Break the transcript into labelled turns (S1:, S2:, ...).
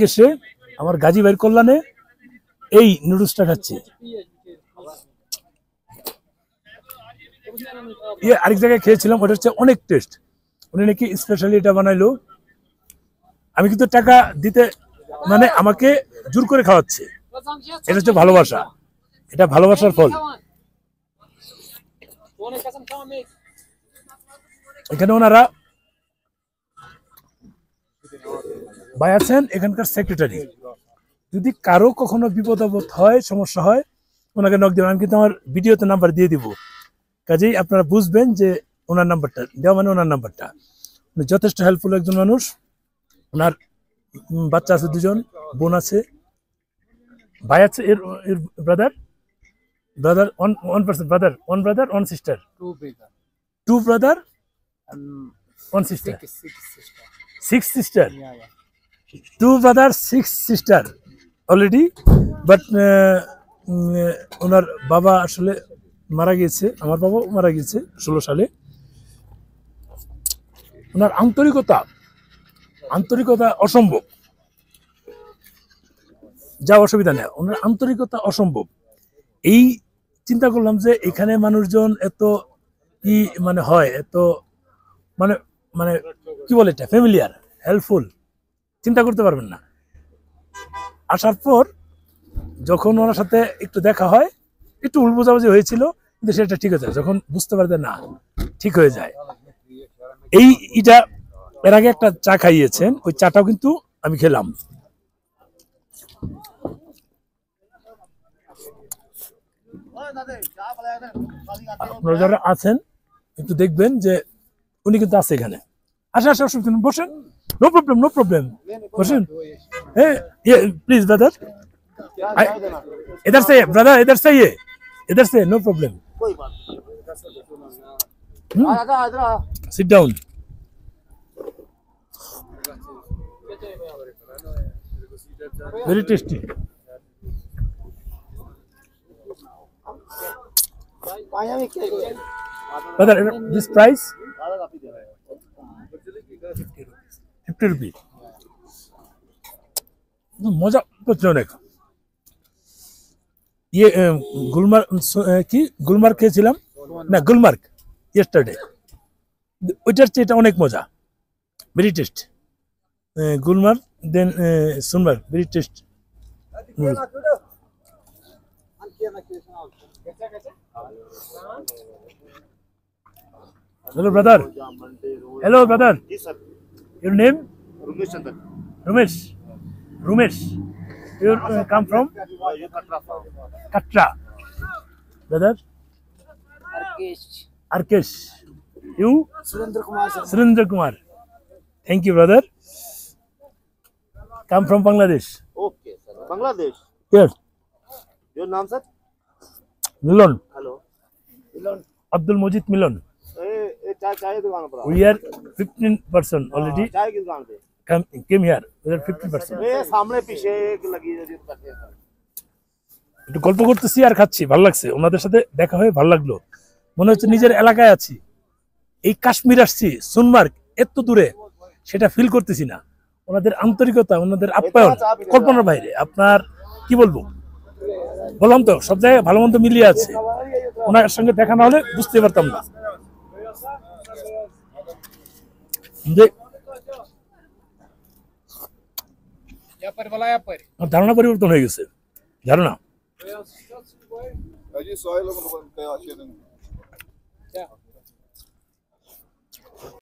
S1: এসে আমার গাজী ভাইয়ের কল্যাণে এই নুডলসটা খাচ্ছি। আরেক জায়গায় খেয়েছিলাম, ওটা হচ্ছে অনেক টেস্ট। উনি নাকি স্পেশালি এটা বানাইলো। আমি কিন্তু টাকা দিতে মানে আমাকে জোর করে খাওয়াচ্ছে। এটা হচ্ছে ভালোবাসা, এটা ভালোবাসার ফল। এখানে ওনারা ভাই আছেন এখানকার সেক্রেটারি। যদি কারো কখনো বিপদ আপদ হয়, সমস্যা হয়, ওনাকে নক দেবেন। আমি কিন্তু আমার ভিডিওতে নাম্বার দিয়ে দিব, কাজেই আপনারা বুঝবেন যে ওনার নাম্বারটা দেওয়া মানে ওনার নাম্বারটা। উনি যথেষ্ট হেল্পফুল একজন মানুষ। ওনার বাচ্চা আছে, দুজন বোন আছে, ভাই আছে, এর brother one brother one sister, two brother one sister, six sister, two brother six sister already. But ওনার বাবা আসলে মারা গিয়েছে, আমার বাবাও মারা গিয়েছে 16 সালে। ওনার আন্তরিকতা অসম্ভব, যা অসুবিধা নেই, ওনার আন্তরিকতা অসম্ভব। এই চিন্তা করলাম যে এখানে মানুষজন এত কি মানে হয়, এত মানে মানে কি বলে এটা, ফ্যামিলিয়ার, হেল্পফুল, চিন্তা করতে পারবেন না। আসার পর যখন ওনার সাথে একটু দেখা হয়, একটু ভুল বোঝাবুঝি হয়েছিল, কিন্তু সেটা ঠিক হয়ে যায় যখন বুঝতে পারতেন না, ঠিক হয়ে যায়। এইটা এর আগে একটা চা খাইয়েছেন, ওই চাটাও কিন্তু আমি খেলাম। আপনারা যারা আছেন একটু দেখবেন যে উনি কিন্তু আছে এখানে। আসেন আসেন, অসুবিধা নেই, বসেন, নো প্রবলেম, বসেন। হ্যাঁ প্লিজ ব্রাদার, इधर से ब्रदर, इधर से no problem, sit down. Very tasty. Brother this price 50 rupee. मजा করছে অনেক। ये গুলমার্গ খেয়েছিলাম না, গুলমার্গ ইয়েস্টারডে, ওইটার চেয়ে এটা অনেক মজা, very taste. Gulmarg then Sonmarg, very taste. Hello brother, your name? Rumesh, you come from Katra, brother? Arkesh. You? Surendra Kumar. Thank you, brother. Come from Bangladesh.
S2: Okay, sir. Bangladesh.
S1: Yes.
S2: Your name, sir?
S1: Milan.
S2: Hello. Milan.
S1: Abdul Majid Milan.
S2: चाय दुकान पर।
S1: We are 15% already.
S2: चाय की दुकान पे।
S1: Came here. We are 15%.
S2: ये सामने पीछे एक लगी है जो करते हैं।
S1: একটু গল্প করতেছি আর খাচ্ছি, ভালো লাগছে। ওনাদের সাথে দেখা হয়ে ভালো লাগলো, মনে হচ্ছে নিজের এলাকায় আছি। এই কাশ্মীর আসছি, সোনমার্গ এত দূরে, সেটা ফিল করতেছি না। ওনাদের আন্তরিকতা, ওনাদের আপ্যায়ন কল্পনার বাইরে। আপনার কি বলবো, বললাম তো সব জায়গায় ভালো মন্দ মিলিয়ে আছে। ওনার সঙ্গে দেখা না হলে বুঝতে পারতাম না যে ধারণা পরিবর্তন হয়ে গেছে, ধারণা।